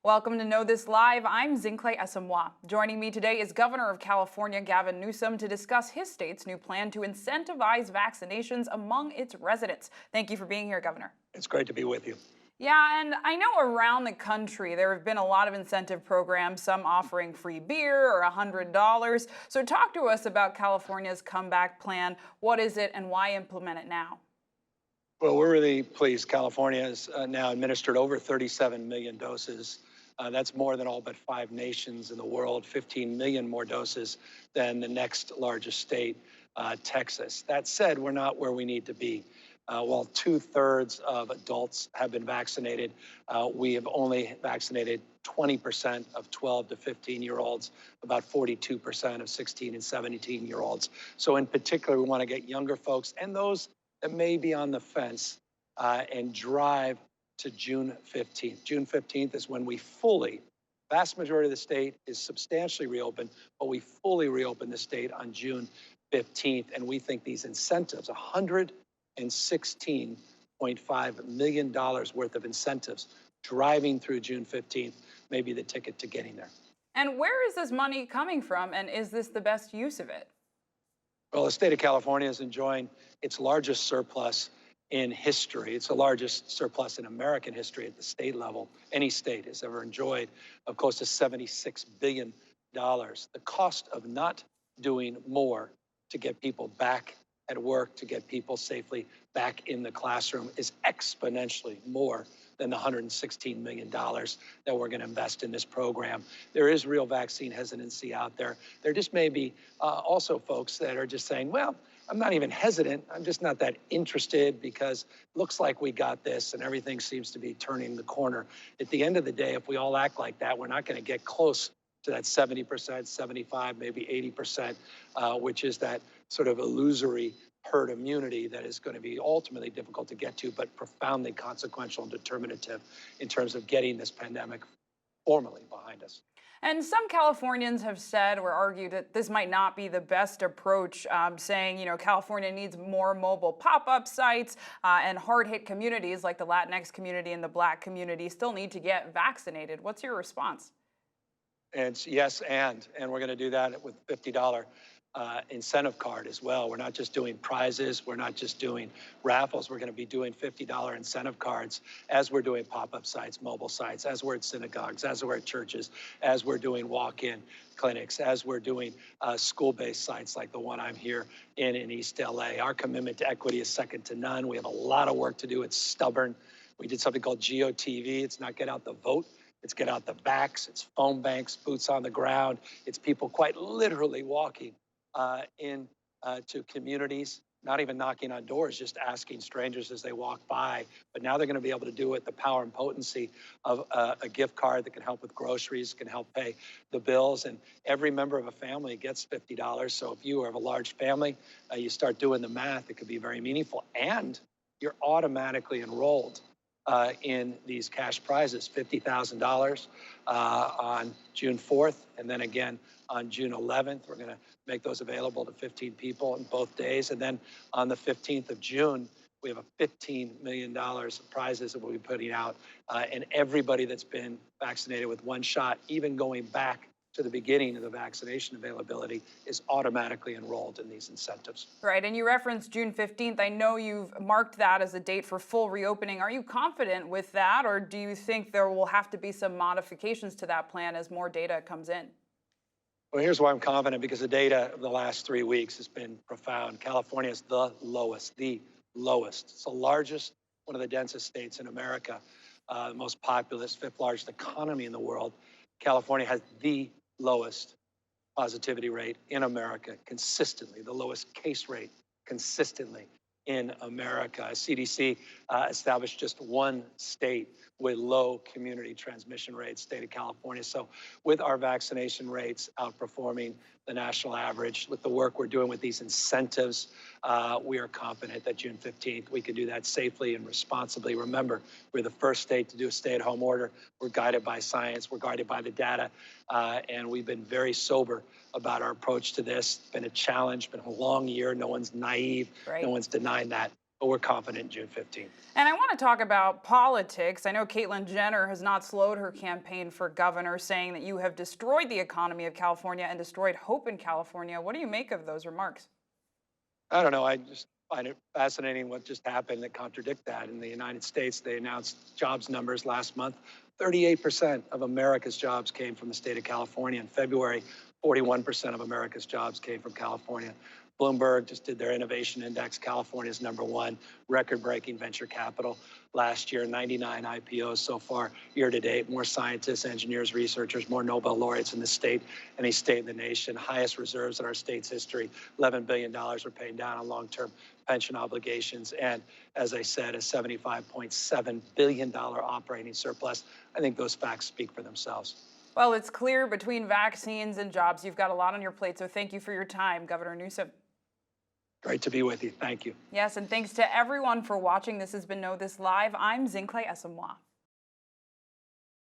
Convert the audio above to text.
Welcome to Know This Live. I'm Zincle Asamoah. Joining me today is Governor of California Gavin Newsom to discuss his state's new plan to incentivize vaccinations among its residents. Thank you for being here, Governor. It's great to be with you. Yeah, and I know around the country there have been a lot of incentive programs, some offering free beer or $100. So talk to us about California's comeback plan. What is it and why implement it now? Well, we're really pleased. California has now administered over 37 million doses. That's more than all but 5 nations in the world, 15 million more doses than the next largest state, Texas. That said, we're not where we need to be. While 2/3 of adults have been vaccinated, we have only vaccinated 20% of 12 to 15-year-olds, about 42% of 16 and 17-year-olds. So in particular, we want to get younger folks and those that may be on the fence and drive to June 15th. June 15th is when we vast majority of the state is substantially reopened, but we fully reopen the state on June 15th. And we think these incentives, $116.5 million worth of incentives driving through June 15th, may be the ticket to getting there. And where is this money coming from, and is this the best use of it? Well, the state of California is enjoying its largest surplus in history. It's the largest surplus in American history at the state level. Any state has ever enjoyed of close to $76 billion. The cost of not doing more to get people back at work, to get people safely back in the classroom is exponentially more than the $116 million that we're going to invest in this program. There is real vaccine hesitancy out there. There just may be also folks that are just saying, well, I'm not even hesitant. I'm just not that interested because it looks like we got this and everything seems to be turning the corner. At the end of the day, if we all act like that, we're not going to get close to that 70%, 75, maybe 80%, which is that sort of illusory herd immunity that is going to be ultimately difficult to get to, but profoundly consequential and determinative in terms of getting this pandemic formally behind us. And some Californians have said or argued that this might not be the best approach, saying, California needs more mobile pop-up sites and hard-hit communities like the Latinx community and the Black community still need to get vaccinated. What's your response? It's yes, and we're going to do that with $50 incentive card as well. We're not just doing prizes. We're not just doing raffles. We're going to be doing $50 incentive cards as we're doing pop-up sites, mobile sites, as we're at synagogues, as we're at churches, as we're doing walk-in clinics, as we're doing school-based sites like the one I'm here in East LA. Our commitment to equity is second to none. We have a lot of work to do. It's stubborn. We did something called GOTV. It's not get out the vote. It's get out the backs. It's phone banks, boots on the ground. It's people quite literally walking into communities, not even knocking on doors, just asking strangers as they walk by. But now they're going to be able to do it, the power and potency of a gift card that can help with groceries, can help pay the bills. And every member of a family gets $50. So if you have a large family, you start doing the math, it could be very meaningful. And you're automatically enrolled in these cash prizes, $50,000 on June 4th, and then again on June 11th. We're going to make those available to 15 people in both days. And then on the 15th of June, we have a $15 million of prizes that we'll be putting out. And everybody that's been vaccinated with one shot, even going back to the beginning of the vaccination availability, is automatically enrolled in these incentives. Right, and you referenced June 15th. I know you've marked that as a date for full reopening. Are you confident with that, or do you think there will have to be some modifications to that plan as more data comes in? Well, here's why I'm confident, because the data of the last 3 weeks has been profound. California is the lowest. It's the largest, one of the densest states in America, the most populous, 5th largest economy in the world. California has the lowest positivity rate in America consistently, the lowest case rate consistently in America. CDC established just one state with low community transmission rates, state of California. So with our vaccination rates outperforming the national average, with the work we're doing with these incentives, we are confident that June 15th, we can do that safely and responsibly. Remember, we're the first state to do a stay-at-home order. We're guided by science. We're guided by the data. And we've been very sober about our approach to this. It's been a challenge, been a long year. No one's naive. Right. No one's denying that. but we're confident in June 15th. And I want to talk about politics. I know Caitlyn Jenner has not slowed her campaign for governor, saying that you have destroyed the economy of California and destroyed hope in California. What do you make of those remarks? I don't know. I just find it fascinating what just happened that contradict that. In the United States, they announced jobs numbers last month. 38% of America's jobs came from the state of California. In February, 41% of America's jobs came from California. Bloomberg just did their innovation index. California's #1, record-breaking venture capital last year, 99 IPOs so far year to date, more scientists, engineers, researchers, more Nobel laureates in the state, any state in the nation, highest reserves in our state's history, $11 billion we're paying down on long-term pension obligations, and as I said, a $75.7 billion operating surplus. I think those facts speak for themselves. Well, it's clear between vaccines and jobs, you've got a lot on your plate, so thank you for your time, Governor Newsom. Great to be with you. Thank you. Yes, and thanks to everyone for watching. This has been Know This Live. I'm Zinkley Esamoah.